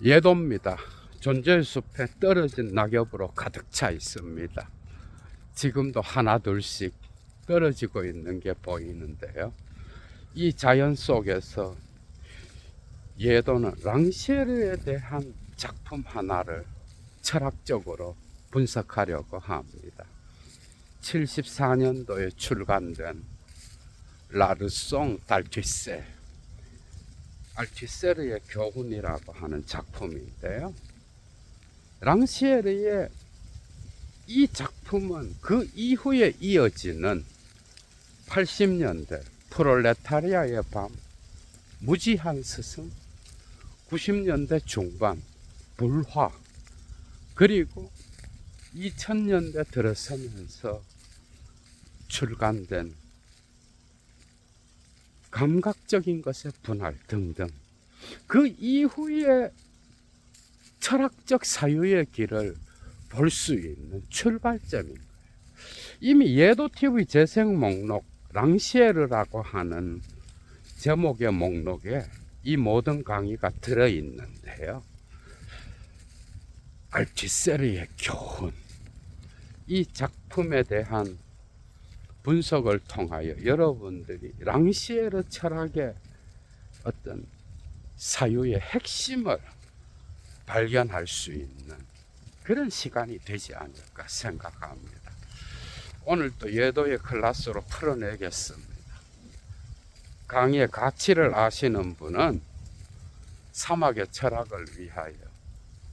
예도입니다. 존재의 숲에 떨어진 낙엽으로 가득 차 있습니다. 지금도 하나 둘씩 떨어지고 있는 게 보이는데요. 이 자연 속에서 예도는 랑시에르에 대한 작품 하나를 철학적으로 분석하려고 합니다. 74년도에 출간된 라르송 달티세, 알티세르의 교훈이라고 하는 작품인데요. 랑시에르의 이 작품은 그 이후에 이어지는 80년대 프롤레타리아의 밤, 무지한 스승, 90년대 중반 불화, 그리고 2000년대 들어서면서 출간된 감각적인 것의 분할 등등, 그 이후에 철학적 사유의 길을 볼 수 있는 출발점인 거예요. 이미 예도TV 재생 목록 랑시에르라고 하는 제목의 목록에 이 모든 강의가 들어있는데요. 알티세르의 교훈, 이 작품에 대한 분석을 통하여 여러분들이 랑시에르 철학의 어떤 사유의 핵심을 발견할 수 있는 그런 시간이 되지 않을까 생각합니다. 오늘 또 예도의 클래스로 풀어내겠습니다. 강의의 가치를 아시는 분은 사막의 철학을 위하여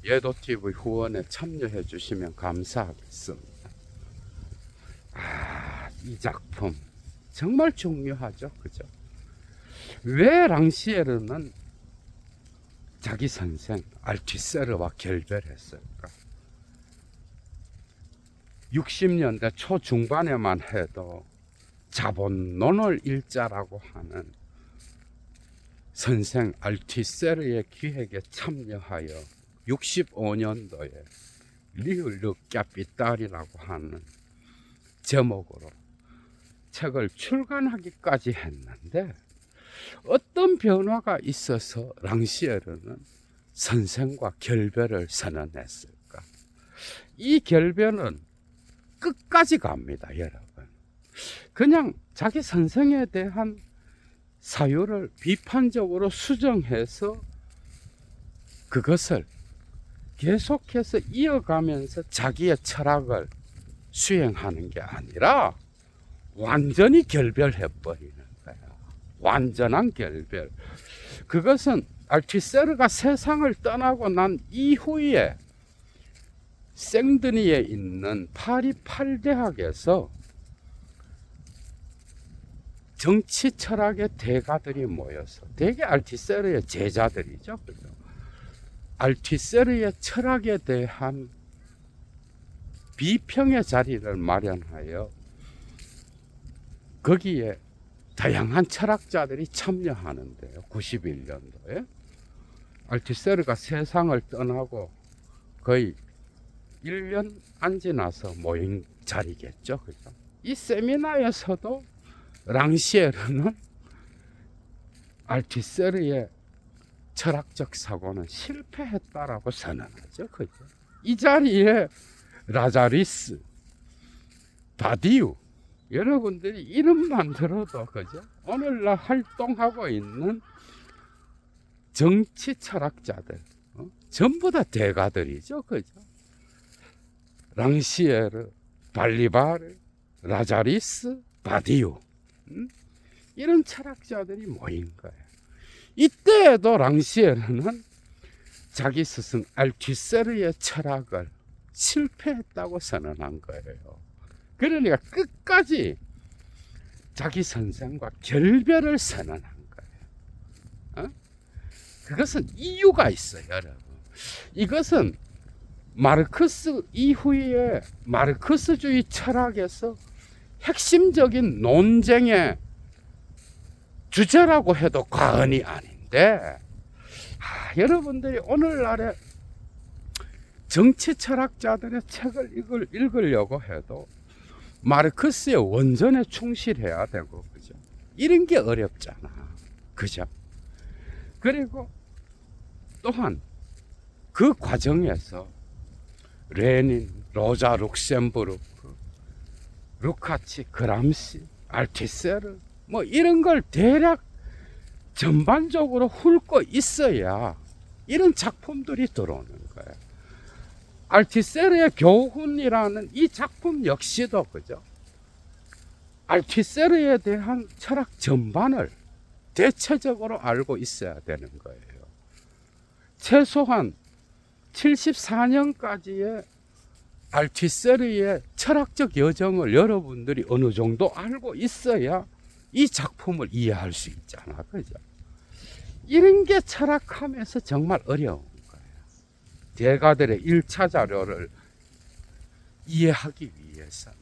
예도TV 후원에 참여해 주시면 감사하겠습니다. 이 작품 정말 중요하죠, 그죠? 왜 랑시에르는 자기 선생 알티세르와 결별했을까? 60년대 초중반에만 해도 자본론을 일자라고 하는 선생 알티세르의 기획에 참여하여 65년도에 리을 르까피탈이라고 하는 제목으로 책을 출간하기까지 했는데, 어떤 변화가 있어서 랑시에르는 선생과 결별을 선언했을까? 이 결별은 끝까지 갑니다, 여러분. 그냥 자기 선생에 대한 사유를 비판적으로 수정해서 그것을 계속해서 이어가면서 자기의 철학을 수행하는 게 아니라 완전히 결별해버리는 거야. 완전한 결별. 그것은 알티세르가 세상을 떠나고 난 이후에 생드니에 있는 파리 8대학에서 정치 철학의 대가들이 모여서, 대개 알티세르의 제자들이죠, 그죠? 알티세르의 철학에 대한 비평의 자리를 마련하여 거기에 다양한 철학자들이 참여하는데요. 91년도에 알티세르가 세상을 떠나고 거의 1년 안 지나서 모인 자리겠죠, 그죠? 이 세미나에서도 랑시에르는 알티세르의 철학적 사고는 실패했다라고 선언하죠, 그죠? 이 자리에 라자리스, 바디우, 여러분들이 이름만 들어도, 그죠? 오늘날 활동하고 있는 정치 철학자들, 전부 다 대가들이죠, 그죠? 랑시에르, 발리바르, 라자리스, 바디우, 이런 철학자들이 모인 거예요. 이때에도 랑시에르는 자기 스승 알티세르의 철학을 실패했다고 선언한 거예요. 그러니까 끝까지 자기 선생과 결별을 선언한 거예요. 그것은 이유가 있어요, 여러분. 이것은 마르크스 이후에 마르크스주의 철학에서 핵심적인 논쟁의 주제라고 해도 과언이 아닌데, 여러분들이 오늘날의 정치 철학자들의 책을 읽으려고 해도 마르크스의 원전에 충실해야 되고, 그죠? 이런 게 어렵잖아, 그죠? 그리고 또한 그 과정에서 레닌, 로자 룩셈부르크, 루카치, 그람시, 알티세르 뭐 이런 걸 대략 전반적으로 훑고 있어야 이런 작품들이 들어오는 거예요. 알티세르의 교훈이라는 이 작품 역시도 그죠? 알티세르에 대한 철학 전반을 대체적으로 알고 있어야 되는 거예요. 최소한 74년까지의 알티세르의 철학적 여정을 여러분들이 어느 정도 알고 있어야 이 작품을 이해할 수 있잖아, 그죠? 이런 게 철학하면서 정말 어려운 거예요. 대가들의 1차 자료를 이해하기 위해서는.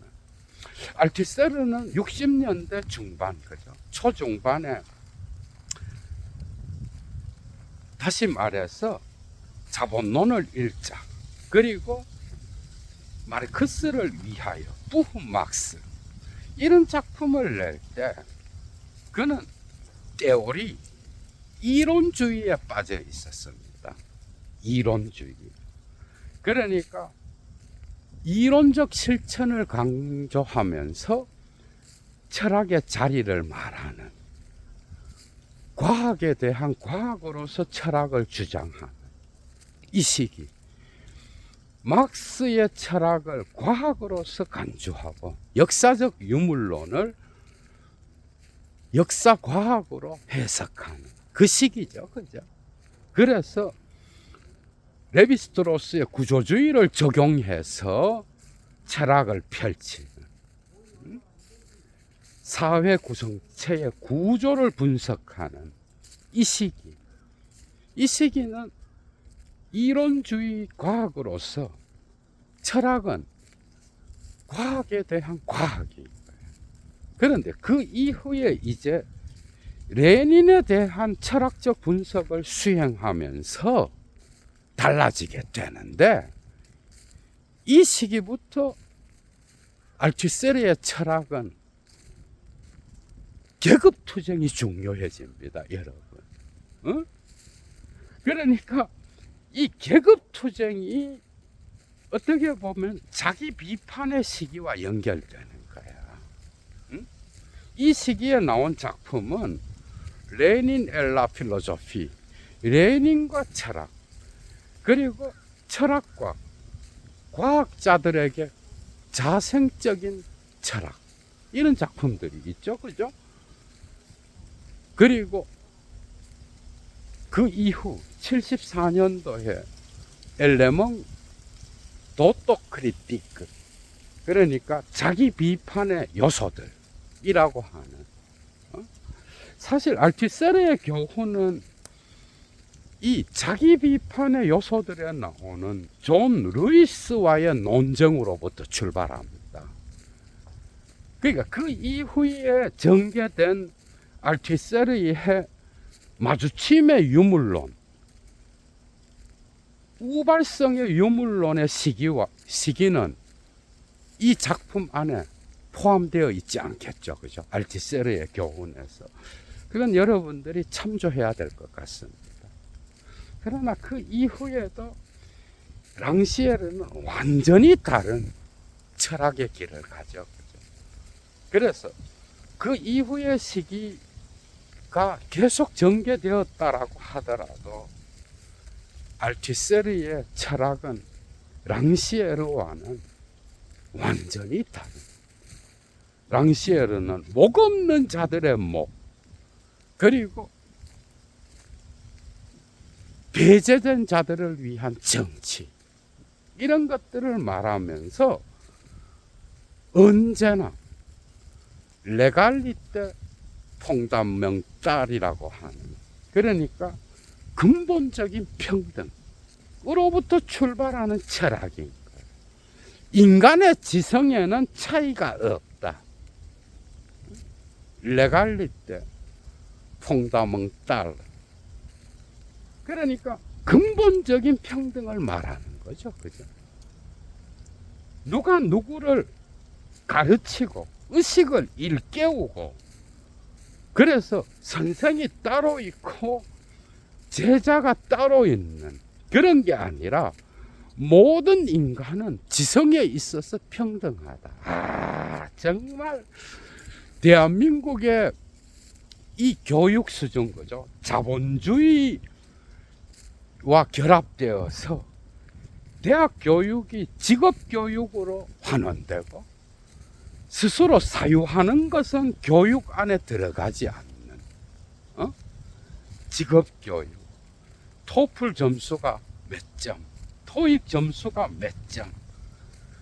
알티세르는 60년대 중반, 그죠? 초중반에 다시 말해서 자본론을 읽자. 그리고 마르크스를 위하여, 부흐막스 이런 작품을 낼 때 그는 테오리, 이론주의에 빠져 있었습니다. 이론주의. 그러니까 이론적 실천을 강조하면서 철학의 자리를 말하는, 과학에 대한 과학으로서 철학을 주장하는 이 시기, 막스의 철학을 과학으로서 간주하고 역사적 유물론을 역사과학으로 해석하는 그 시기죠, 그죠? 그래서 레비스트로스의 구조주의를 적용해서 철학을 펼치는, 사회 구성체의 구조를 분석하는 이 시기. 이 시기는 이론주의 과학으로서 철학은 과학에 대한 과학인 거예요. 그런데 그 이후에 이제 레닌에 대한 철학적 분석을 수행하면서 달라지게 되는데, 이 시기부터 알투세르의 철학은 계급투쟁이 중요해집니다, 여러분. 어? 그러니까 이 계급투쟁이 어떻게 보면 자기 비판의 시기와 연결되는 거야. 응? 이 시기에 나온 작품은 레닌 엘라 필로소피, 레닌과 철학, 그리고 철학과 과학자들에게 자생적인 철학, 이런 작품들이 있죠, 그죠? 그리고 그 이후 74년도에 엘레몽 도토 크리티크, 그러니까 자기 비판의 요소들이라고 하는, 사실 알투세르의 교훈은 이 자기 비판의 요소들에 나오는 존 루이스와의 논쟁으로부터 출발합니다. 그러니까 그 이후에 전개된 알투세르의 마주침의 유물론, 우발성의 유물론의 시기는 이 작품 안에 포함되어 있지 않겠죠, 그죠? 알투세르의 교훈에서. 그건 여러분들이 참조해야 될 것 같습니다. 그러나 그 이후에도 랑시에르는 완전히 다른 철학의 길을 가죠, 그죠? 그래서 그 이후의 시기가 계속 전개되었다라고 하더라도 알투세르의 철학은 랑시에르와는 완전히 다른, 랑시에르는 목 없는 자들의 목, 그리고 배제된 자들을 위한 정치, 이런 것들을 말하면서 언제나 레갈리테 퐁다명딸이라고 하는, 그러니까 근본적인 평등으로부터 출발하는 철학인 거예요. 인간의 지성에는 차이가 없다. 레갈리테 퐁다명딸, 그러니까 근본적인 평등을 말하는 거죠, 그죠? 누가 누구를 가르치고 의식을 일깨우고, 그래서 선생이 따로 있고 제자가 따로 있는 그런 게 아니라 모든 인간은 지성에 있어서 평등하다. 정말 대한민국의 이 교육 수준, 그죠? 자본주의와 결합되어서 대학 교육이 직업 교육으로 환원되고 스스로 사유하는 것은 교육 안에 들어가지 않는 직업 교육. 토플 점수가 몇 점, 토익 점수가 몇 점,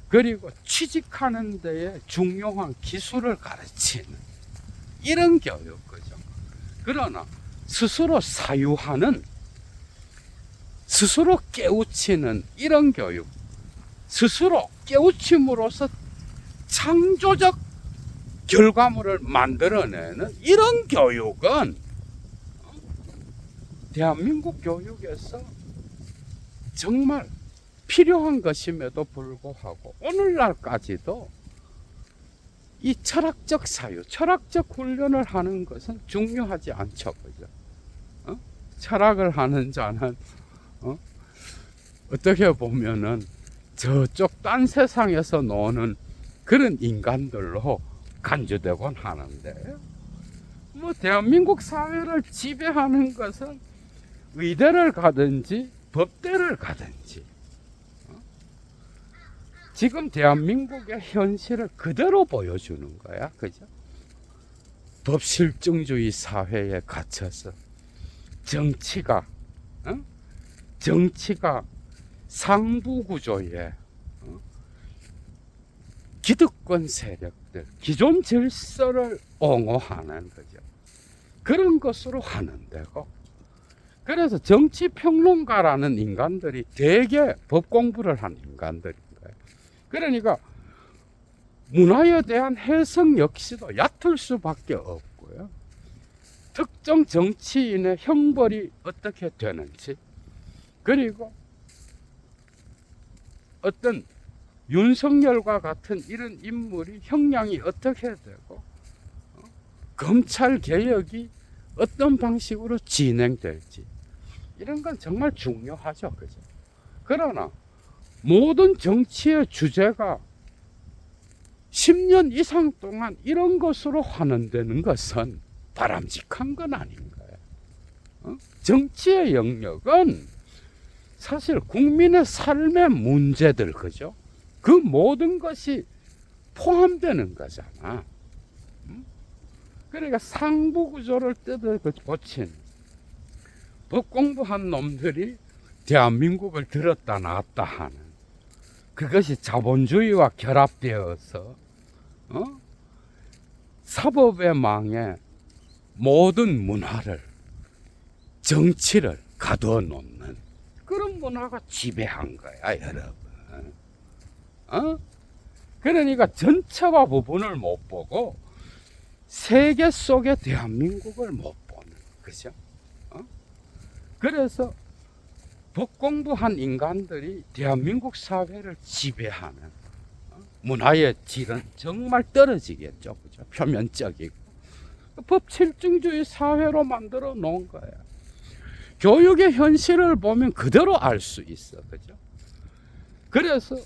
그리고 취직하는 데에 중요한 기술을 가르치는 이런 교육, 그죠? 그러나 스스로 사유하는, 스스로 깨우치는 이런 교육, 스스로 깨우침으로써 창조적 결과물을 만들어내는 이런 교육은 대한민국 교육에서 정말 필요한 것임에도 불구하고 오늘날까지도 이 철학적 사유, 철학적 훈련을 하는 것은 중요하지 않죠, 그죠? 철학을 하는 자는 어떻게 보면은 저쪽 딴 세상에서 노는 그런 인간들로 간주되곤 하는데, 뭐 대한민국 사회를 지배하는 것은 의대를 가든지 법대를 가든지 지금 대한민국의 현실을 그대로 보여주는 거야, 그죠? 법실증주의 사회에 갇혀서 정치가 상부구조에 기득권 세력들, 기존 질서를 옹호하는 거죠. 그런 것으로 환원되고, 그래서 정치평론가라는 인간들이 대개 법 공부를 한 인간들인 거예요. 그러니까 문화에 대한 해석 역시도 얕을 수밖에 없고요. 특정 정치인의 형벌이 어떻게 되는지, 그리고 어떤 윤석열과 같은 이런 인물이 형량이 어떻게 되고 검찰 개혁이 어떤 방식으로 진행될지, 이런 건 정말 중요하죠, 그죠? 그러나 모든 정치의 주제가 10년 이상 동안 이런 것으로 환원되는 것은 바람직한 건 아닌 거예요. 정치의 영역은 사실 국민의 삶의 문제들, 그죠? 그 모든 것이 포함되는 거잖아. 그러니까 상부구조를 뜯어 고친 법 공부한 놈들이 대한민국을 들었다 놨다 하는, 그것이 자본주의와 결합되어서 사법의 망에 모든 문화를, 정치를 가두어 놓는 그런 문화가 지배한 거야, 여러분. 그러니까 전체와 부분을 못 보고 세계 속의 대한민국을 못 보는, 그죠? 그래서 법 공부한 인간들이 대한민국 사회를 지배하는 문화의 질은 정말 떨어지겠죠, 그죠? 표면적이고 법칠증주의 사회로 만들어 놓은 거예요. 교육의 현실을 보면 그대로 알 수 있어, 그죠? 그래서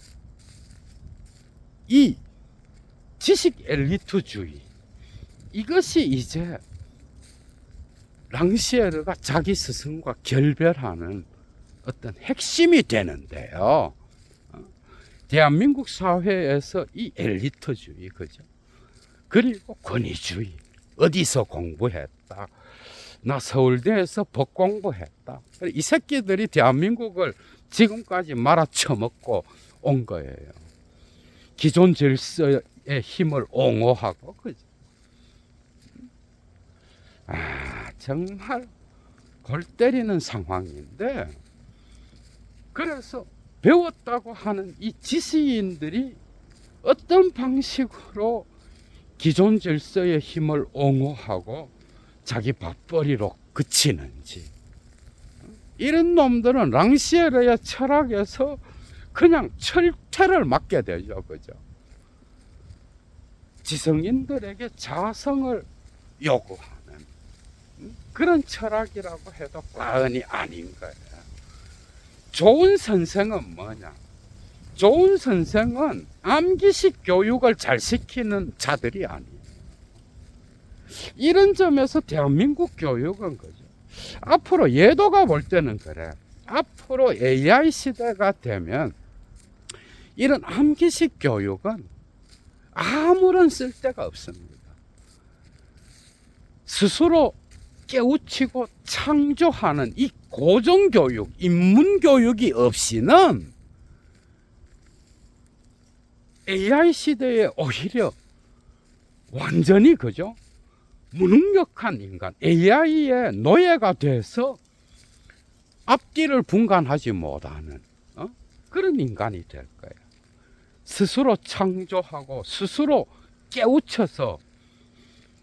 이 지식 엘리트주의, 이것이 이제 랑시에르가 자기 스승과 결별하는 어떤 핵심이 되는데요. 대한민국 사회에서 이 엘리트주의, 그죠? 그리고 권위주의, 어디서 공부했다, 나 서울대에서 법 공부했다, 이 새끼들이 대한민국을 지금까지 말아쳐먹고 온 거예요. 기존 질서의 힘을 옹호하고, 그죠? 정말 골 때리는 상황인데, 그래서 배웠다고 하는 이 지식인들이 어떤 방식으로 기존 질서의 힘을 옹호하고 자기 밥벌이로 그치는지, 이런 놈들은 랑시에르의 철학에서 그냥 철퇴를 맞게 되죠, 그죠? 지성인들에게 자성을 요구하는 그런 철학이라고 해도 과언이 아닌 거예요. 좋은 선생은 뭐냐? 좋은 선생은 암기식 교육을 잘 시키는 자들이 아니에요. 이런 점에서 대한민국 교육은 그죠. 앞으로 예도가 볼 때는 그래. 앞으로 AI 시대가 되면 이런 암기식 교육은 아무런 쓸데가 없습니다. 스스로 깨우치고 창조하는 이 고정교육, 인문교육이 없이는 AI 시대에 오히려 완전히 그죠? 무능력한 인간, AI의 노예가 돼서 앞뒤를 분간하지 못하는 그런 인간이 될 거예요. 스스로 창조하고 스스로 깨우쳐서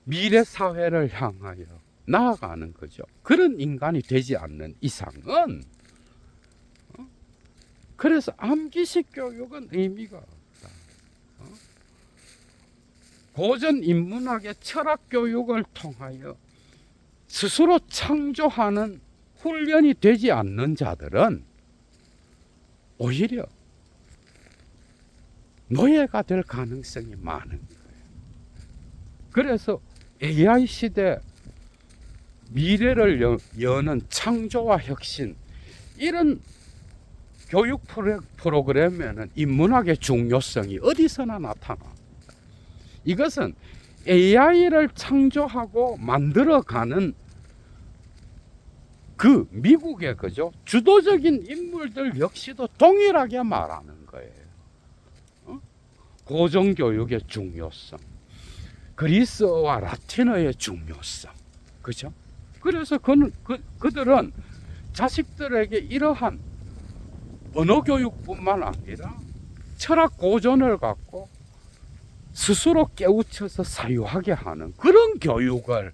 미래 사회를 향하여 나아가는 거죠. 그런 인간이 되지 않는 이상은 그래서 암기식 교육은 의미가 없다. 고전 인문학의 철학 교육을 통하여 스스로 창조하는 훈련이 되지 않는 자들은 오히려 노예가 될 가능성이 많은 거예요. 그래서 AI 시대 미래를 여는 창조와 혁신, 이런 교육 프로그램에는 인문학의 중요성이 어디서나 나타납니다. 이것은 AI를 창조하고 만들어가는 그 미국의 그죠 주도적인 인물들 역시도 동일하게 말하는 거예요. 고정교육의 중요성, 그리스어와 라틴어의 중요성, 그죠? 그래서 그들은 자식들에게 이러한 언어 교육뿐만 아니라 철학 고전을 갖고 스스로 깨우쳐서 사유하게 하는 그런 교육을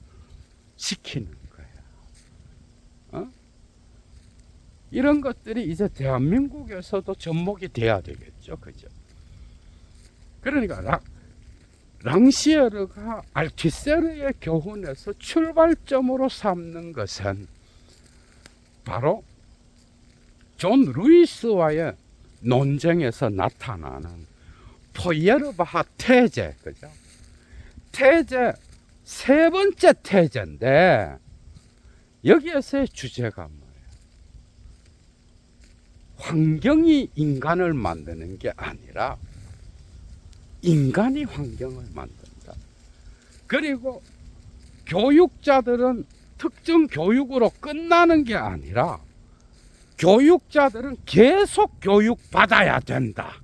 시키는 거예요. 이런 것들이 이제 대한민국에서도 접목이 돼야 되겠죠, 그죠? 그러니까 랑시에르가 알티세르의 교훈에서 출발점으로 삼는 것은 바로 존 루이스와의 논쟁에서 나타나는 포이에르바하 태제, 그죠? 태제 세 번째 태제인데 여기에서의 주제가 뭐예요? 환경이 인간을 만드는 게 아니라 인간이 환경을 만든다. 그리고 교육자들은 특정 교육으로 끝나는 게 아니라 교육자들은 계속 교육받아야 된다.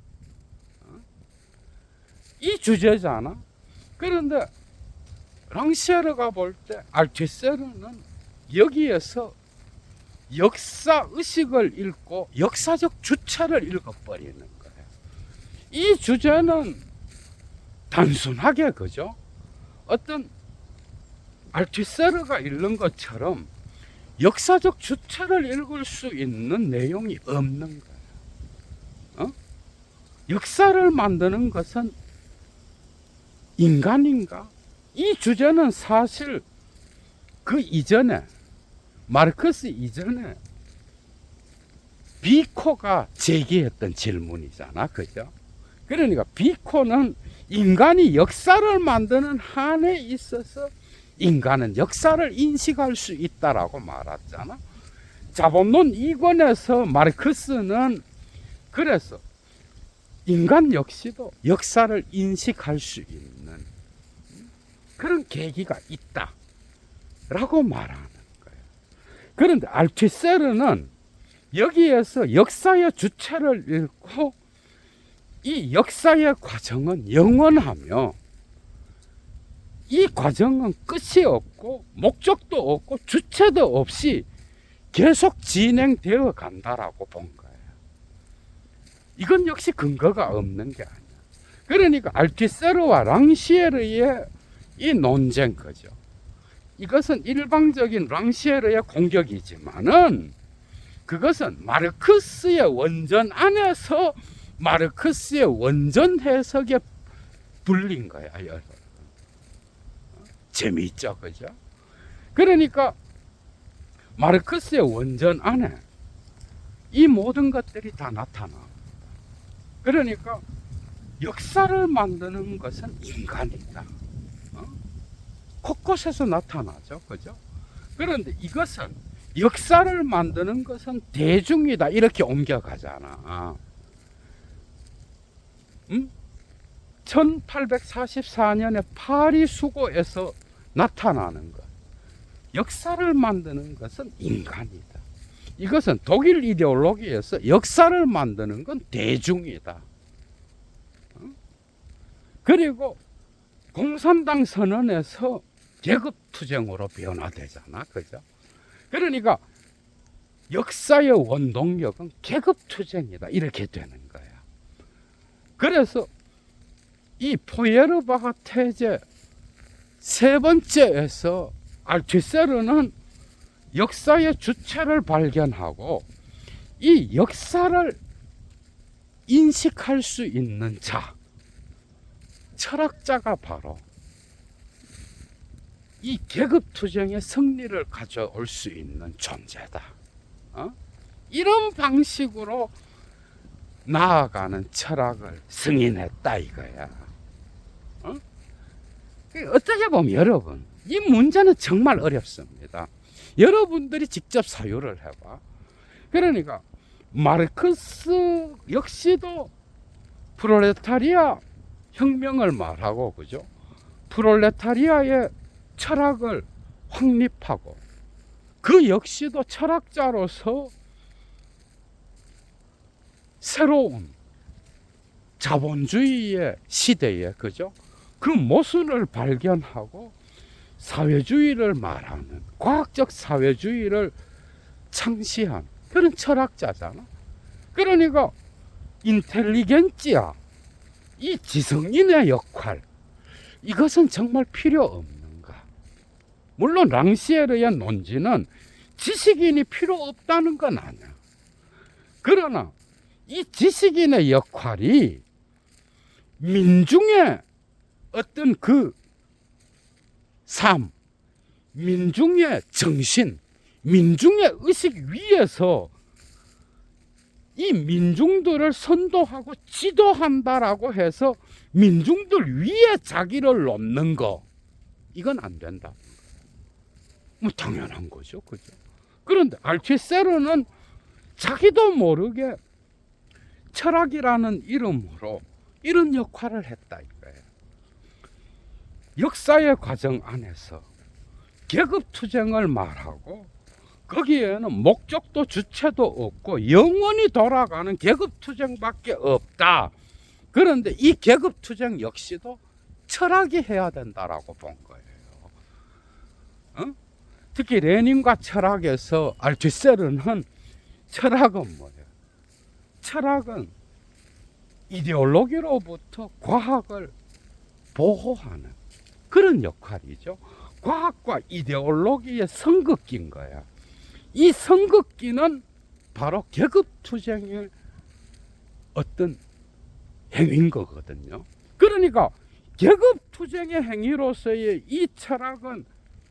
이 주제잖아. 그런데 랑시에르가 볼 때 알티세르는 여기에서 역사 의식을 읽고 역사적 주체를 읽어버리는 거예요. 이 주제는 단순하게 그죠? 어떤 알티세르가 읽는 것처럼 역사적 주체를 읽을 수 있는 내용이 없는 거예요. 역사를 만드는 것은 인간인가? 이 주제는 사실 그 이전에 마르크스 이전에 비코가 제기했던 질문이잖아, 그죠? 그러니까 비코는 인간이 역사를 만드는 한에 있어서 인간은 역사를 인식할 수 있다라고 말했잖아. 자본론 2권에서 마르크스는 그래서 인간 역시도 역사를 인식할 수 있는 그런 계기가 있다라고 말하는 거예요. 그런데 알티세르는 여기에서 역사의 주체를 읽고 이 역사의 과정은 영원하며 이 과정은 끝이 없고 목적도 없고 주체도 없이 계속 진행되어 간다라고 본 거예요. 이건 역시 근거가 없는 게 아니야. 그러니까 알티세르와 랑시에르의 이 논쟁 거죠. 이것은 일방적인 랑시에르의 공격이지만은 그것은 마르크스의 원전 안에서 마르크스의 원전 해석에 불린 거야. 재미있죠, 그죠? 그러니까 마르크스의 원전 안에 이 모든 것들이 다 나타나. 그러니까 역사를 만드는 것은 인간이다. 곳곳에서 나타나죠. 그죠? 그런데 이것은 역사를 만드는 것은 대중이다. 이렇게 옮겨가잖아. 1844년에 파리 수고에서 나타나는 것. 역사를 만드는 것은 인간이다. 이것은 독일 이데올로기에서 역사를 만드는 건 대중이다. 그리고 공산당 선언에서 계급투쟁으로 변화되잖아. 그죠? 그러니까 역사의 원동력은 계급투쟁이다. 이렇게 되는 거야. 그래서 이 포예르바흐 태제 세 번째에서 알투세르는 역사의 주체를 발견하고 이 역사를 인식할 수 있는 자, 철학자가 바로 이 계급투쟁의 승리를 가져올 수 있는 존재다. 이런 방식으로 나아가는 철학을 승인했다 이거야. 어떻게 보면 여러분, 이 문제는 정말 어렵습니다. 여러분들이 직접 사유를 해봐. 그러니까 마르크스 역시도 프롤레타리아 혁명을 말하고, 그죠? 프롤레타리아의 철학을 확립하고, 그 역시도 철학자로서 새로운 자본주의의 시대에, 그죠? 그 모순을 발견하고 사회주의를 말하는, 과학적 사회주의를 창시한 그런 철학자잖아. 그러니까 인텔리겐치아, 이 지성인의 역할, 이것은 정말 필요 없는가? 물론 랑시에르의 논지는 지식인이 필요 없다는 건 아니야. 그러나 이 지식인의 역할이 민중의 어떤 그 삶, 민중의 정신, 민중의 의식 위에서 이 민중들을 선도하고 지도한다라고 해서 민중들 위에 자기를 놓는 거, 이건 안 된다. 뭐 당연한 거죠, 그죠? 그런데 알투세르는 자기도 모르게 철학이라는 이름으로 이런 역할을 했다 이거예요. 역사의 과정 안에서 계급투쟁을 말하고, 거기에는 목적도 주체도 없고 영원히 돌아가는 계급투쟁밖에 없다. 그런데 이 계급투쟁 역시도 철학이 해야 된다라고 본 거예요. 특히 레닌과 철학에서 알투세르는 철학은 뭐예요? 철학은 이데올로기로부터 과학을 보호하는 그런 역할이죠. 과학과 이데올로기의 성극기인 거야. 이 성극기는 바로 계급투쟁의 어떤 행위인 거거든요. 그러니까 계급투쟁의 행위로서의 이 철학은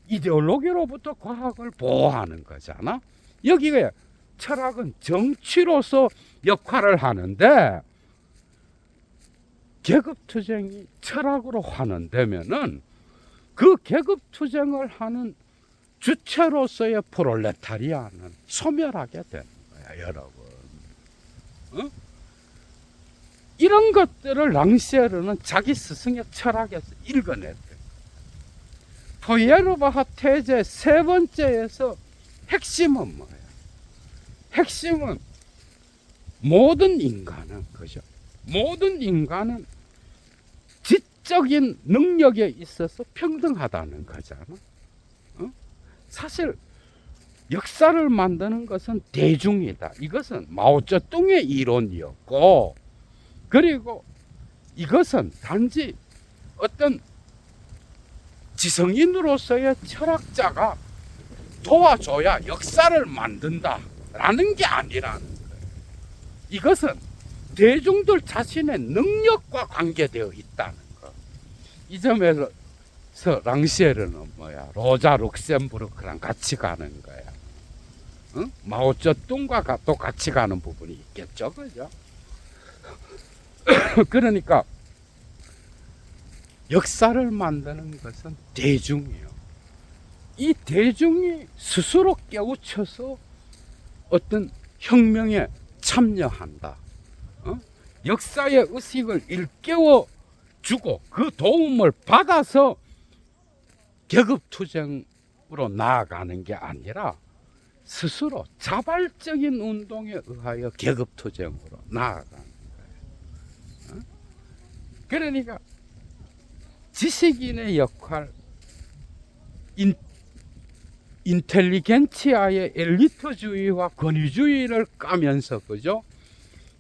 이데올로기로부터 과학을 보호하는 거잖아. 여기에 철학은 정치로서 역할을 하는데, 계급투쟁이 철학으로 환원되면은 그 계급투쟁을 하는 주체로서의 프롤레타리아는 소멸하게 되는 거야, 여러분. 이런 것들을 랑시에르는 자기 스승의 철학에서 읽어냈대. 포예르바흐 태제 세 번째에서 핵심은 뭐예요? 핵심은 모든 인간은, 그죠? 모든 인간은 지적인 능력에 있어서 평등하다는 거잖아. 사실 역사를 만드는 것은 대중이다. 이것은 마오쩌둥의 이론이었고, 그리고 이것은 단지 어떤 지성인으로서의 철학자가 도와줘야 역사를 만든다라는 게 아니라는 거예요. 이것은 대중들 자신의 능력과 관계되어 있다는 거. 이 점에서 랑시에르는 뭐야? 로자 룩셈부르크랑 같이 가는 거야. 마오쩌둥과 또 같이 가는 부분이 있겠죠, 그죠? 그러니까 역사를 만드는 것은 대중이에요. 이 대중이 스스로 깨우쳐서 어떤 혁명에 참여한다. 역사의 의식을 일깨워 주고 그 도움을 받아서 계급투쟁으로 나아가는 게 아니라 스스로 자발적인 운동에 의하여 계급투쟁으로 나아가는 거예요. 그러니까 지식인의 역할, 인텔리겐치아의 엘리트주의와 권위주의를 까면서, 그죠?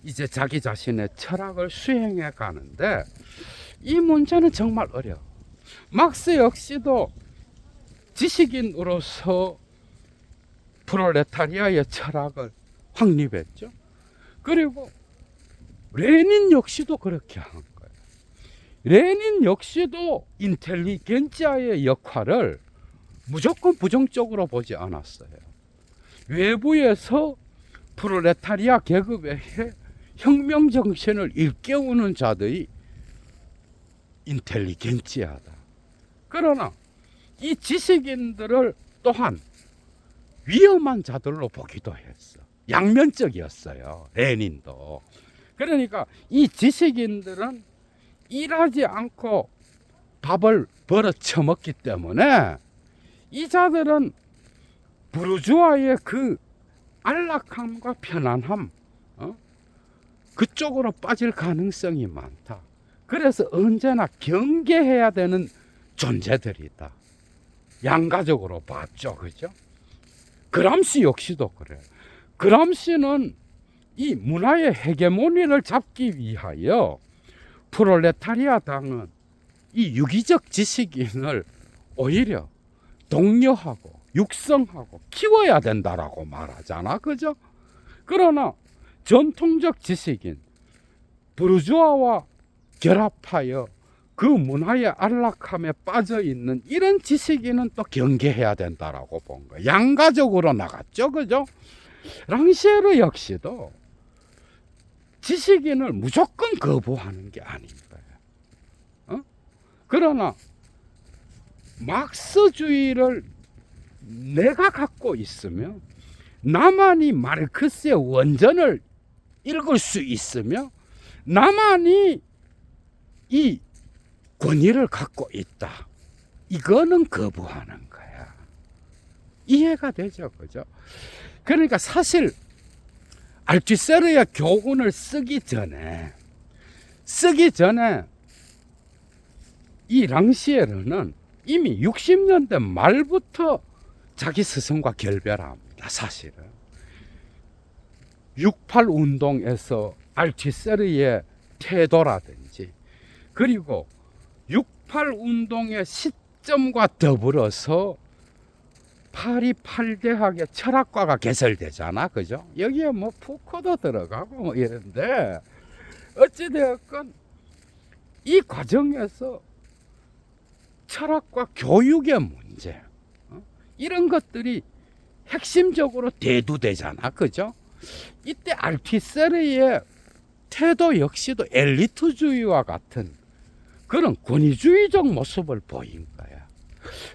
이제 자기 자신의 철학을 수행해 가는데, 이 문제는 정말 어려워. 막스 역시도 지식인으로서 프롤레타리아의 철학을 확립했죠. 그리고 레닌 역시도 그렇게 한 거예요. 레닌 역시도 인텔리겐치아의 역할을 무조건 부정적으로 보지 않았어요. 외부에서 프롤레타리아 계급의 혁명 정신을 일깨우는 자들이 인텔리겐치아다. 그러나 이 지식인들을 또한 위험한 자들로 보기도 했어. 양면적이었어요, 레닌도. 그러니까 이 지식인들은 일하지 않고 밥을 벌어 처먹기 때문에 이 자들은 부르주아의 그 안락함과 편안함, 그쪽으로 빠질 가능성이 많다. 그래서 언제나 경계해야 되는 존재들이다. 양가적으로 봤죠, 그죠? 그람시 역시도 그래요. 그람시는 이 문화의 헤게모니를 잡기 위하여 프롤레타리아 당은 이 유기적 지식인을 오히려 독려하고 육성하고 키워야 된다라고 말하잖아, 그죠? 그러나 전통적 지식인 부르주아와 결합하여 그 문화의 안락함에 빠져 있는 이런 지식인은 또 경계해야 된다라고 본 거예요. 양가적으로 나갔죠, 그죠? 랑시에르 역시도 지식인을 무조건 거부하는 게 아닌 거예요. 그러나 막스주의를 내가 갖고 있으며 나만이 마르크스의 원전을 읽을 수 있으며 나만이 이 권위를 갖고 있다. 이거는 거부하는 거야. 이해가 되죠, 그죠? 그러니까 사실 알투세르의 교훈을 쓰기 전에 이 랑시에르는 이미 60년대 말부터 자기 스승과 결별합니다. 사실은 68 운동에서 알투세르의 태도라든지 그리고 68 운동의 시점과 더불어서 파리 8대학의 철학과가 개설되잖아, 그죠? 여기에 뭐 푸코도 들어가고 뭐 이런데 어찌되었건 이 과정에서 철학과 교육의 문제, 이런 것들이 핵심적으로 대두되잖아, 그죠? 이때 알투세르의 태도 역시도 엘리트주의와 같은 그런 권위주의적 모습을 보인 거야.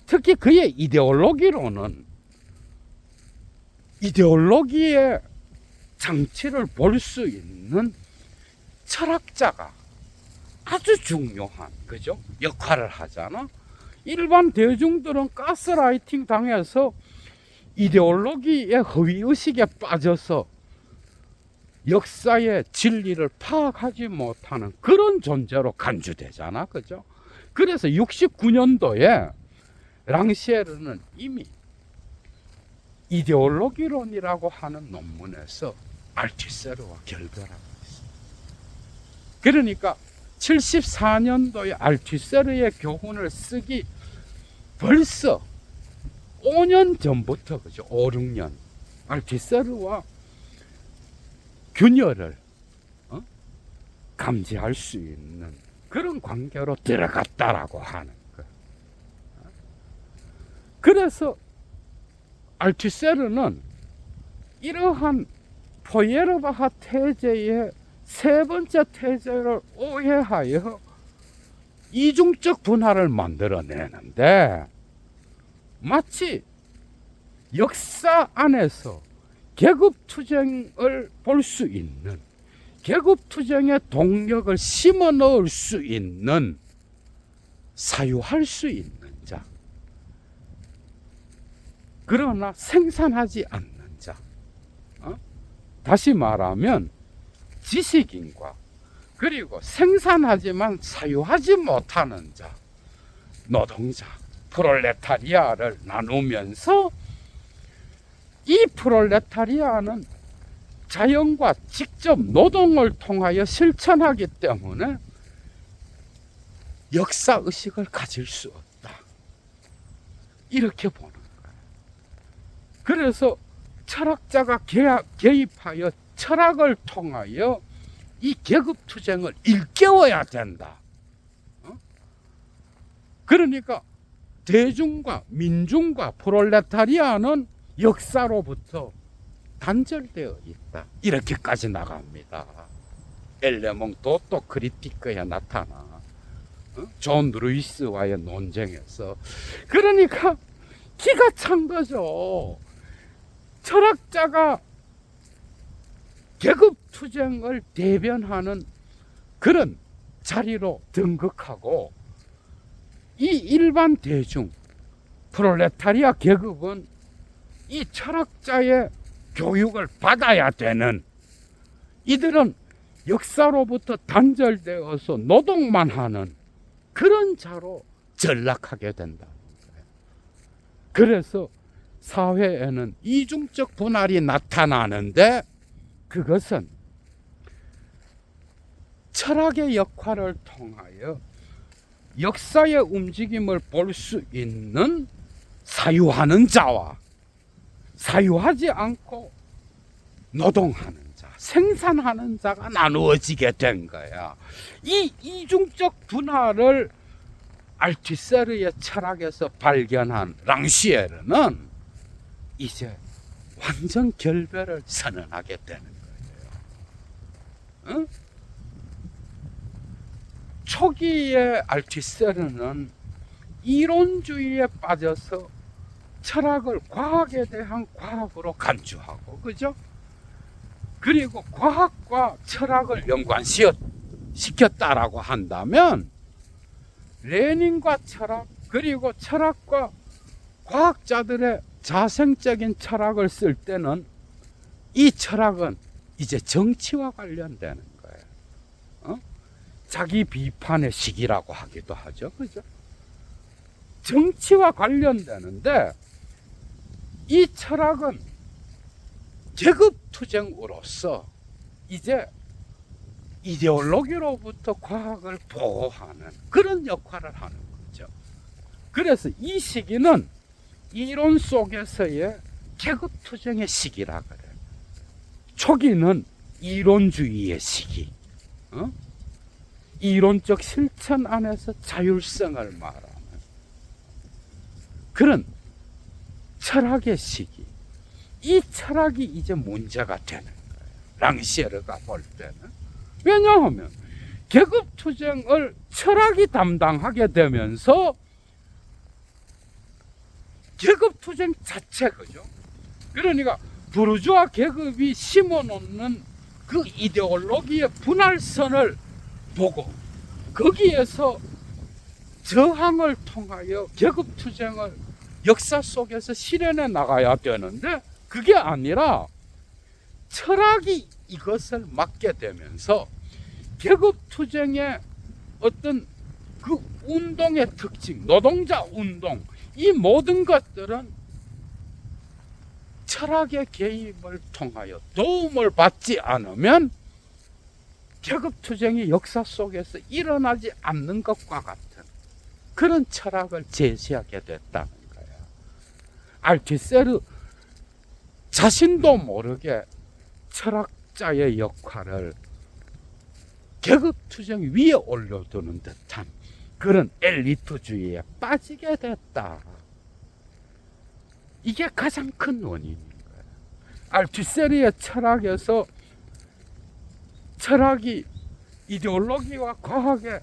특히 그의 이데올로기로는 이데올로기의 장치를 볼 수 있는 철학자가 아주 중요한, 그죠? 역할을 하잖아. 일반 대중들은 가스라이팅 당해서 이데올로기의 허위의식에 빠져서 역사의 진리를 파악하지 못하는 그런 존재로 간주되잖아, 그죠? 그래서 69년도에 랑시에르는 이미 이데올로기론이라고 하는 논문에서 알투세르와 결별하고 있어요. 그러니까 74년도에 알투세르의 교훈을 쓰기 벌써 5년 전부터, 그죠? 5, 6년 알투세르와 균열을 감지할 수 있는 그런 관계로 들어갔다라고 하는 거예요. 그래서 알투세르는 이러한 포예르바하 태제의 세 번째 태제를 오해하여 이중적 분할을 만들어내는데, 마치 역사 안에서 계급투쟁을 볼 수 있는, 계급투쟁의 동력을 심어 넣을 수 있는, 사유할 수 있는 자, 그러나 생산하지 않는 자, 다시 말하면 지식인과 그리고 생산하지만 사유하지 못하는 자, 노동자, 프롤레타리아를 나누면서, 이 프롤레타리아는 자연과 직접 노동을 통하여 실천하기 때문에 역사의식을 가질 수 없다, 이렇게 보는 거예요. 그래서 철학자가 개입하여 철학을 통하여 이 계급투쟁을 일깨워야 된다. 그러니까 대중과 민중과 프롤레타리아는 역사로부터 단절되어 있다, 이렇게까지 나갑니다. 엘레몽도 또 크리티크에 나타나, 존 루이스와의 논쟁에서. 그러니까 기가 찬 거죠. 철학자가 계급투쟁을 대변하는 그런 자리로 등극하고, 이 일반 대중 프롤레타리아 계급은 이 철학자의 교육을 받아야 되는, 이들은 역사로부터 단절되어서 노동만 하는 그런 자로 전락하게 된다. 그래서 사회에는 이중적 분할이 나타나는데, 그것은 철학의 역할을 통하여 역사의 움직임을 볼 수 있는 사유하는 자와 사유하지 않고 노동하는 자, 생산하는 자가 나누어지게 된 거야. 이 이중적 분할을 알투세르의 철학에서 발견한 랑시에르는 이제 완전 결별을 선언하게 되는 거예요. 응? 초기의 알투세르는 이론주의에 빠져서 철학을 과학에 대한 과학으로 간주하고, 그죠? 그리고 과학과 철학을 연관시켰다라고 한다면, 레닌과 철학, 그리고 철학과 과학자들의 자생적인 철학을 쓸 때는 이 철학은 이제 정치와 관련되는 거예요. 자기 비판의 시기라고 하기도 하죠, 그죠? 정치와 관련되는데, 이 철학은 계급투쟁으로서 이제 이데올로기로부터 과학을 보호하는 그런 역할을 하는 거죠. 그래서 이 시기는 이론 속에서의 계급투쟁의 시기라 그래요. 초기는 이론주의의 시기, 이론적 실천 안에서 자율성을 말하는 그런 철학의 시기, 이 철학이 이제 문제가 되는 거예요, 랑시에르가 볼 때는. 왜냐하면 계급투쟁을 철학이 담당하게 되면서 계급투쟁 자체, 그죠? 그러니까 부르주아 계급이 심어놓는 그 이데올로기의 분할선을 보고 거기에서 저항을 통하여 계급투쟁을 역사 속에서 실현해 나가야 되는데, 그게 아니라 철학이 이것을 막게 되면서 계급투쟁의 어떤 그 운동의 특징, 노동자 운동, 이 모든 것들은 철학의 개입을 통하여 도움을 받지 않으면 계급투쟁이 역사 속에서 일어나지 않는 것과 같은 그런 철학을 제시하게 됐다는 거예요. 알투세르 자신도 모르게 철학자의 역할을 계급투쟁 위에 올려두는 듯한 그런 엘리트주의에 빠지게 됐다. 이게 가장 큰 원인인 거예요. 알투세리의 철학에서 철학이 이데올로기와 과학의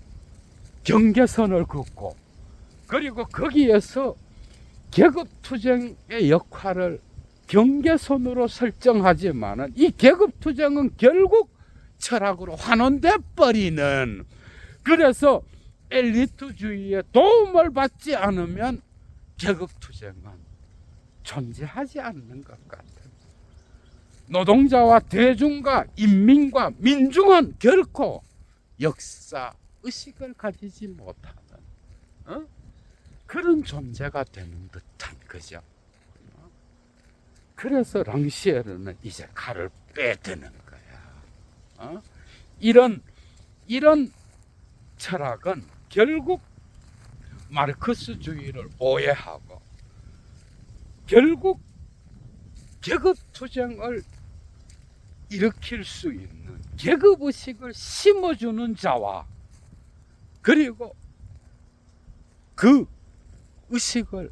경계선을 긋고 그리고 거기에서 계급투쟁의 역할을 경계선으로 설정하지만은 이 계급투쟁은 결국 철학으로 환원돼 버리는, 그래서 엘리트주의의 도움을 받지 않으면 계급투쟁은 존재하지 않는 것 같아요. 노동자와 대중과 인민과 민중은 결코 역사 의식을 가지지 못하는 그런 존재가 되는 듯한 거죠. 그래서 랑시에르는 이제 칼을 빼드는 거야. 이런 철학은 결국 마르크스주의를 오해하고 결국 계급투쟁을 일으킬 수 있는 계급의식을 심어주는 자와 그리고 그 의식을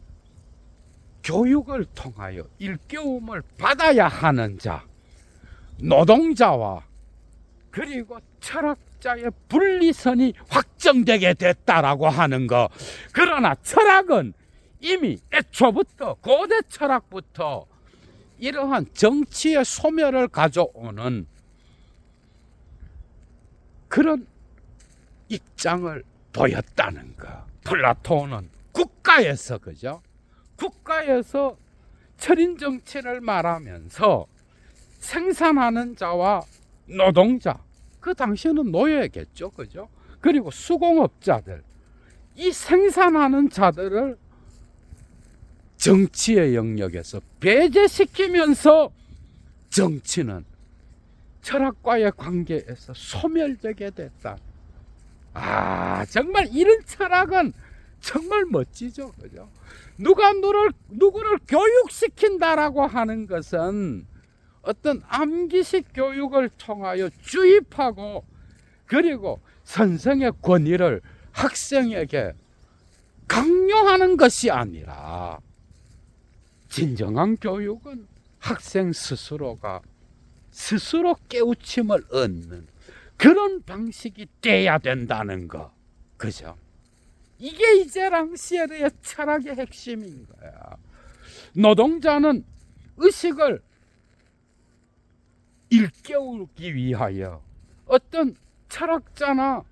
교육을 통하여 일깨움을 받아야 하는 자, 노동자와 그리고 철학자의 분리선이 확정되게 됐다라고 하는 거. 그러나 철학은 이미 애초부터 고대 철학부터 이러한 정치의 소멸을 가져오는 그런 입장을 보였다는 거. 플라톤은 국가에서, 그죠? 국가에서 철인 정치를 말하면서 생산하는 자와 노동자, 그 당시에는 노예겠죠, 그죠? 그리고 수공업자들, 이 생산하는 자들을 정치의 영역에서 배제시키면서 정치는 철학과의 관계에서 소멸되게 됐다. 정말 이런 철학은 정말 멋지죠, 그죠? 누구를 교육시킨다라고 하는 것은 어떤 암기식 교육을 통하여 주입하고 그리고 선생의 권위를 학생에게 강요하는 것이 아니라 진정한 교육은 학생 스스로가 스스로 깨우침을 얻는 그런 방식이 돼야 된다는 거, 그죠? 이게 이제 랑시에르의 철학의 핵심인 거야. 노동자는 의식을 일깨우기 위하여 어떤 철학자나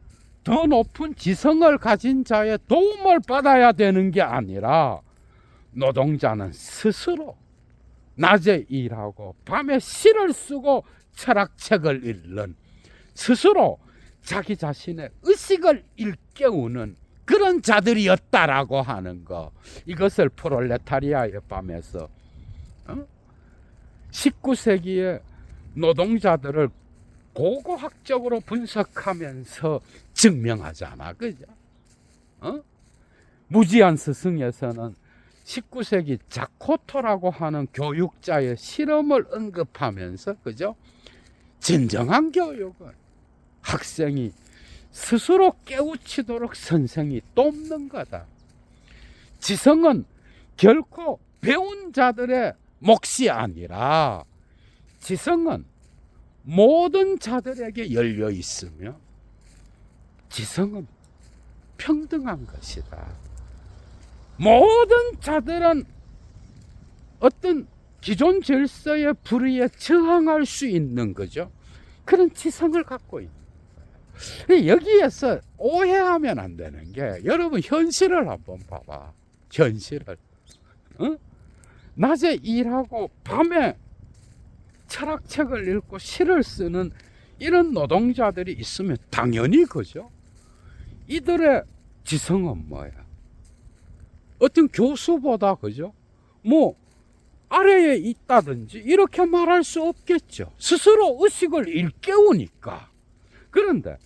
더 높은 지성을 가진 자의 도움을 받아야 되는 게 아니라 노동자는 스스로 낮에 일하고 밤에 시를 쓰고 철학책을 읽는, 스스로 자기 자신의 의식을 일깨우는 그런 자들이었다라고 하는 거. 이것을 프롤레타리아의 밤에서 19세기에 노동자들을 고고학적으로 분석하면서 증명하잖아, 그죠? 무지한 스승에서는 19세기 자코토라고 하는 교육자의 실험을 언급하면서, 그죠? 진정한 교육은 학생이 스스로 깨우치도록 선생이 돕는 거다. 지성은 결코 배운 자들의 몫이 아니라 지성은 모든 자들에게 열려 있으며 지성은 평등한 것이다. 모든 자들은 어떤 기존 질서의 불의에 저항할 수 있는 거죠. 그런 지성을 갖고 있는 거예요. 여기에서 오해하면 안 되는 게, 여러분 현실을 한번 봐봐. 현실을. 낮에 일하고 밤에 철학책을 읽고 시를 쓰는 이런 노동자들이 있으면 당연히, 그죠? 이들의 지성은 뭐야? 어떤 교수보다, 그죠? 뭐 아래에 있다든지 이렇게 말할 수 없겠죠. 스스로 의식을 일깨우니까. 그런데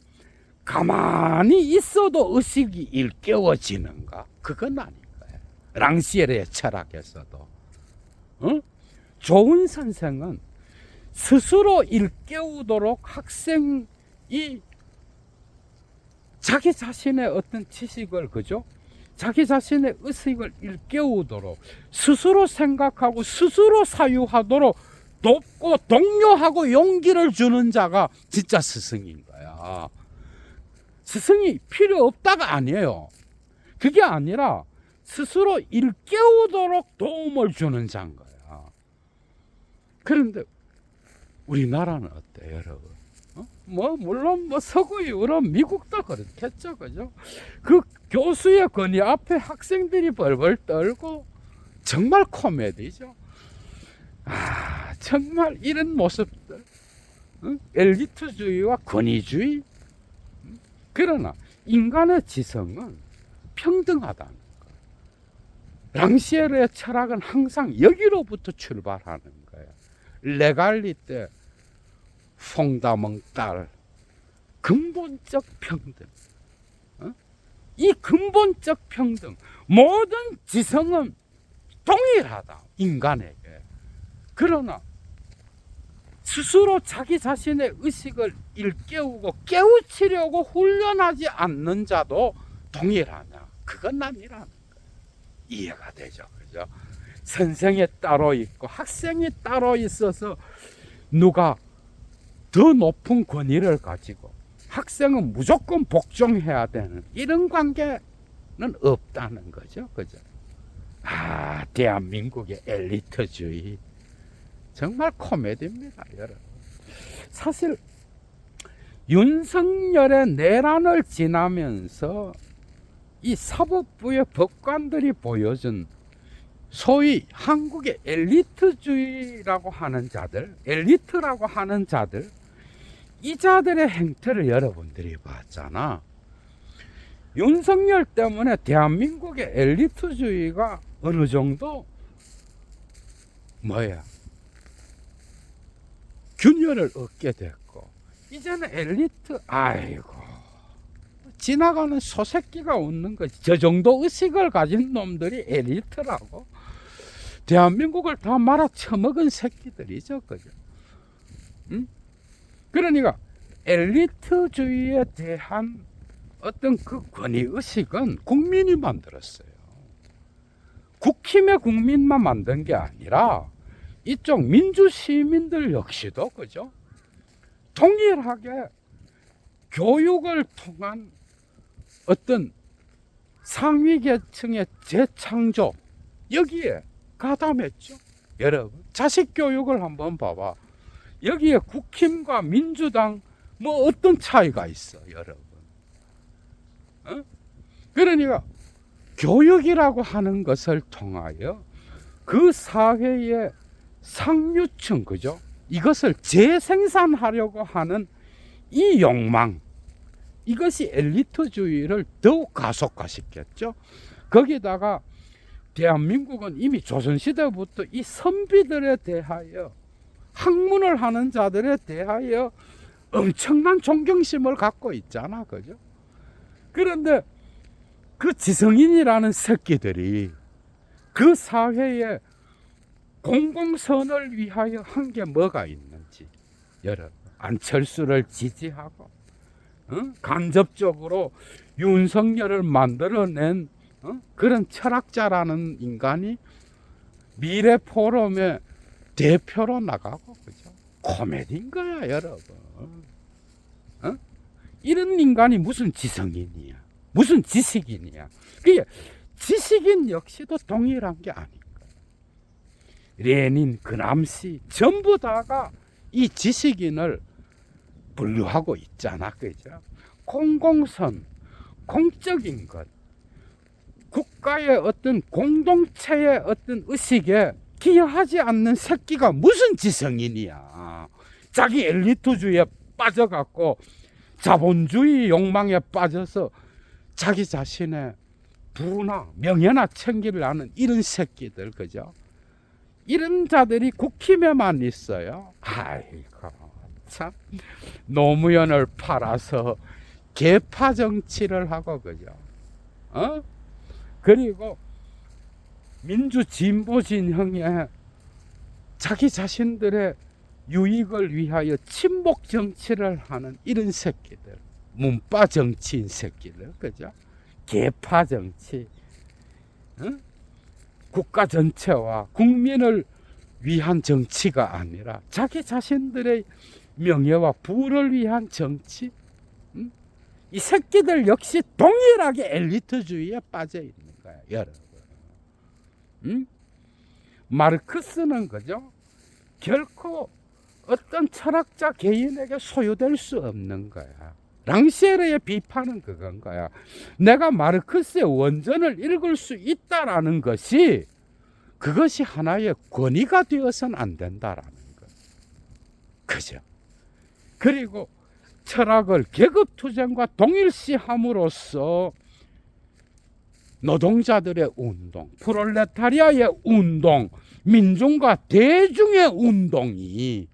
가만히 있어도 의식이 일깨워지는가? 그건 아닌 거예요. 랑시에르의 철학에서도 좋은 선생은 스스로 일깨우도록 학생이 자기 자신의 어떤 지식을, 그죠? 자기 자신의 의식을 일깨우도록 스스로 생각하고 스스로 사유하도록 돕고 독려하고 용기를 주는 자가 진짜 스승인 거야. 스승이 필요 없다가 아니에요. 그게 아니라 스스로 일깨우도록 도움을 주는 자인 거야. 그런데 우리나라는 어때요, 여러분? 물론 서구 유럽, 미국도 그렇겠죠, 그죠? 그 교수의 권위 앞에 학생들이 벌벌 떨고 정말 코미디죠. 정말 이런 모습들, 엘리트주의와 권위주의. 그러나 인간의 지성은 평등하다는 거. 랑시에르의 철학은 항상 여기로부터 출발하는 거예요. 레갈리테, 퐁다멍딸, 근본적 평등. 이 근본적 평등, 모든 지성은 동일하다, 인간에게. 그러나 스스로 자기 자신의 의식을 일깨우고 깨우치려고 훈련하지 않는 자도 동일하냐? 그건 아니라는 거예요. 이해가 되죠, 그죠? 선생이 따로 있고 학생이 따로 있어서 누가 더 높은 권위를 가지고 학생은 무조건 복종해야 되는 이런 관계는 없다는 거죠, 그죠? 대한민국의 엘리트주의 정말 코미디입니다, 여러분. 사실 윤석열의 내란을 지나면서 이 사법부의 법관들이 보여준 소위 한국의 엘리트주의라고 하는 자들, 엘리트라고 하는 자들, 이 자들의 행태를 여러분들이 봤잖아. 윤석열 때문에 대한민국의 엘리트주의가 어느 정도 균열을 얻게 됐고, 이제는 엘리트, 지나가는 소새끼가 웃는 거지. 저 정도 의식을 가진 놈들이 엘리트라고. 대한민국을 다 말아 처먹은 새끼들이죠, 그죠? 그러니까 엘리트주의에 대한 어떤 그 권위의식은 국민이 만들었어요. 국힘의 국민만 만든 게 아니라 이쪽 민주시민들 역시도, 그죠? 동일하게 교육을 통한 어떤 상위 계층의 재창조, 여기에 가담했죠. 여러분, 자식 교육을 한번 봐봐. 여기에 국힘과 민주당 어떤 차이가 있어, 여러분? 그러니까 교육이라고 하는 것을 통하여 그 사회의 상류층, 그죠? 이것을 재생산하려고 하는 이 욕망, 이것이 엘리트주의를 더욱 가속화시켰죠. 거기다가 대한민국은 이미 조선시대부터 이 선비들에 대하여, 학문을 하는 자들에 대하여 엄청난 존경심을 갖고 있잖아, 그죠? 그런데 그 지성인이라는 새끼들이 그 사회에 공공선을 위하여 한 게 뭐가 있는지, 여러분, 안철수를 지지하고 간접적으로 윤석열을 만들어낸 그런 철학자라는 인간이 미래포럼의 대표로 나가고, 그죠? 코미디인 거야, 여러분. 이런 인간이 무슨 지성인이야, 무슨 지식인이야. 그게 지식인 역시도 동일한 게 아닌가. 레닌, 그람시 전부 다가 이 지식인을 분류하고 있잖아, 그죠? 공공선, 공적인 것, 국가의 어떤 공동체의 어떤 의식에 기여하지 않는 새끼가 무슨 지성인이야. 자기 엘리트주의에 빠져갖고 자본주의 욕망에 빠져서 자기 자신의 부나 명예나 챙기려는 이런 새끼들, 그죠? 이런 자들이 국힘에만 있어요. 아이고, 참, 노무현을 팔아서 계파 정치를 하고, 그죠? 그리고 민주 진보 진영에 자기 자신들의 유익을 위하여 친목 정치를 하는 이런 새끼들, 문파 정치인 새끼들, 그죠? 계파 정치, 국가 전체와 국민을 위한 정치가 아니라 자기 자신들의 명예와 부를 위한 정치. 이 새끼들 역시 동일하게 엘리트주의에 빠져 있는 거야, 여러분. 마르크스는 그죠? 결코 어떤 철학자 개인에게 소유될 수 없는 거야. 랑시에르의 비판은 그건 거야. 내가 마르크스의 원전을 읽을 수 있다라는 것이 그것이 하나의 권위가 되어서는 안 된다라는 거. 그죠? 그리고 철학을 계급투쟁과 동일시함으로써 노동자들의 운동, 프롤레타리아의 운동, 민중과 대중의 운동이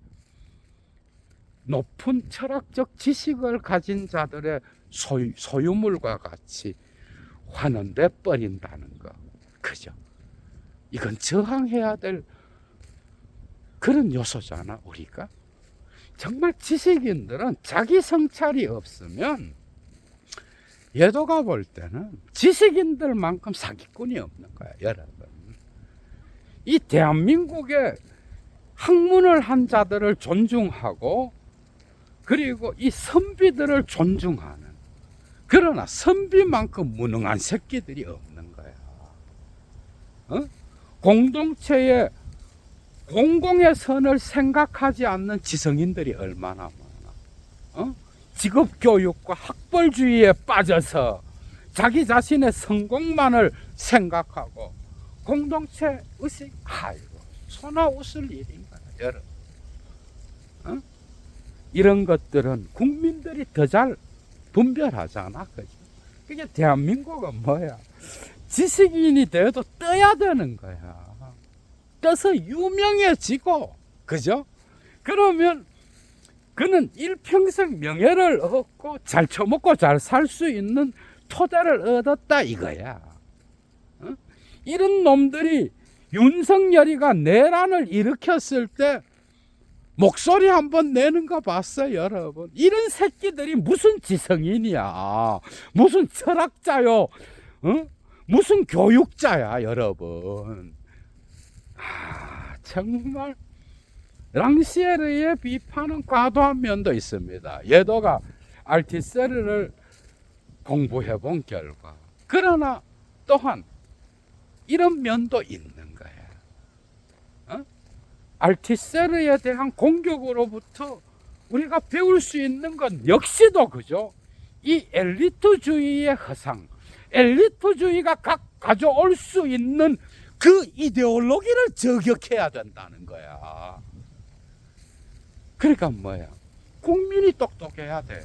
높은 철학적 지식을 가진 자들의 소유물과 같이 환원돼 버린다는 거. 그죠? 이건 저항해야 될 그런 요소잖아, 우리가. 정말 지식인들은 자기 성찰이 없으면 예도가 볼 때는 지식인들만큼 사기꾼이 없는 거야, 여러분. 이 대한민국의 학문을 한 자들을 존중하고 그리고 이 선비들을 존중하는, 그러나 선비만큼 무능한 새끼들이 없는 거야. 공동체의 공공의 선을 생각하지 않는 지성인들이 얼마나 많아. 직업교육과 학벌주의에 빠져서 자기 자신의 성공만을 생각하고 공동체 의식, 아이고 소나 웃을 일인 거야, 여러분. 이런 것들은 국민들이 더 잘 분별하잖아, 그죠? 그게 대한민국은 뭐야? 지식인이 돼도 떠야 되는 거야. 떠서 유명해지고, 그죠? 그러면 그는 일평생 명예를 얻고 잘 처먹고 잘 살 수 있는 토대를 얻었다 이거야. 이런 놈들이 윤석열이가 내란을 일으켰을 때 목소리 한번 내는 거 봤어요, 여러분? 이런 새끼들이 무슨 지성인이야, 무슨 철학자요, 무슨 교육자야, 여러분. 정말 랑시에르의 비판은 과도한 면도 있습니다. 예도가 알티세르를 공부해 본 결과. 그러나 또한 이런 면도 있는 거예요. 알티세르에 대한 공격으로부터 우리가 배울 수 있는 건 역시도 그죠? 이 엘리트주의의 허상, 엘리트주의가 가져올 수 있는 그 이데올로기를 저격해야 된다는 거야. 그러니까 뭐야? 국민이 똑똑해야 돼요.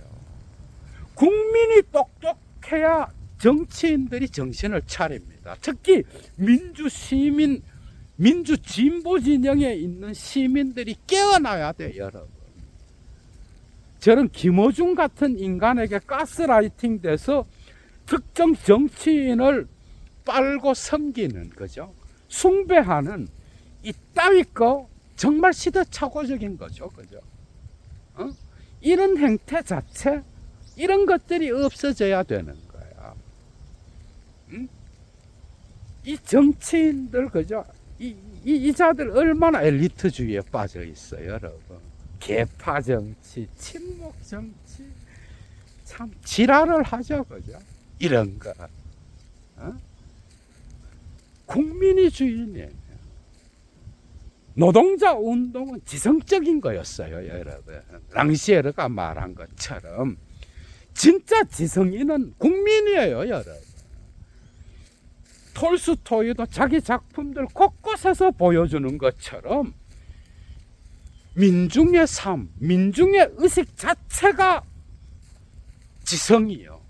국민이 똑똑해야 정치인들이 정신을 차립니다. 특히 민주시민, 민주진보 진영에 있는 시민들이 깨어나야 돼요, 여러분. 저런 김어준 같은 인간에게 가스라이팅 돼서 특정 정치인을 빨고 섬기는 거죠. 숭배하는 이 따위 거 정말 시대착오적인 거죠, 그죠? 이런 행태 자체, 이런 것들이 없어져야 되는 거야. 이 정치인들, 그죠? 이 자들 얼마나 엘리트주의에 빠져 있어요, 여러분. 계파 정치, 친목 정치, 참 지랄을 하죠, 그죠? 이런 거. 국민이 주인이에요. 노동자 운동은 지성적인 거였어요, 여러분. 랑시에르가 말한 것처럼 진짜 지성인은 국민이에요, 여러분. 톨스토이도 자기 작품들 곳곳에서 보여주는 것처럼 민중의 삶, 민중의 의식 자체가 지성이요.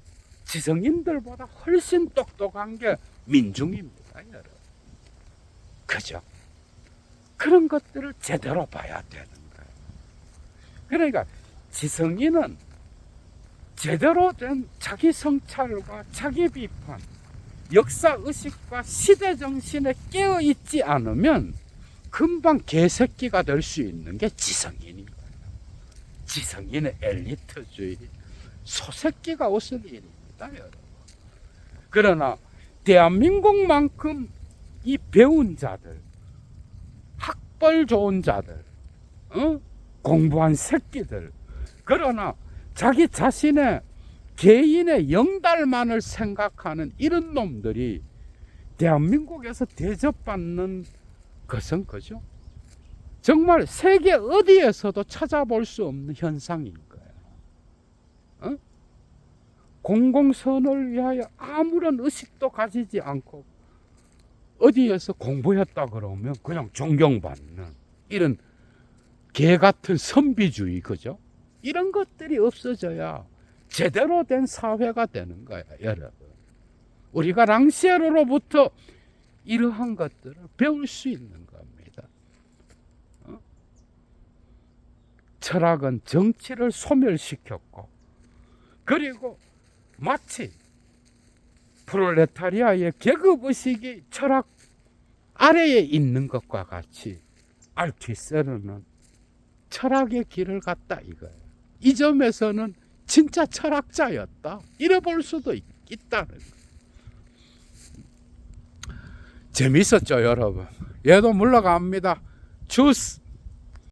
지성인들보다 훨씬 똑똑한 게 민중입니다, 여러분. 그죠? 그런 것들을 제대로 봐야 되는 거예요. 그러니까 지성인은 제대로 된 자기 성찰과 자기 비판, 역사의식과 시대정신에 깨어있지 않으면 금방 개새끼가 될 수 있는 게 지성인인 거예요. 지성인의 엘리트주의, 소새끼가 웃을 일입니다, 여러분. 그러나 대한민국만큼 이 배운 자들, 뻘 좋은 자들, 공부한 새끼들, 그러나 자기 자신의 개인의 영달만을 생각하는 이런 놈들이 대한민국에서 대접받는 것은 그죠? 정말 세계 어디에서도 찾아볼 수 없는 현상인 거예요. 공공선을 위하여 아무런 의식도 가지지 않고 어디에서 공부했다 그러면 그냥 존경받는 이런 개 같은 선비주의, 그죠? 이런 것들이 없어져야 제대로 된 사회가 되는 거야, 여러분. 우리가 랑시에르로부터 이러한 것들을 배울 수 있는 겁니다. 철학은 정치를 소멸시켰고, 그리고 마치 프롤레타리아의 계급의식이 철학 아래에 있는 것과 같이 알투이스르는 철학의 길을 갔다 이거예요. 이 점에서는 진짜 철학자였다, 이래 볼 수도 있다는 거예요. 재밌었죠, 여러분? 얘도 물러갑니다. 주스.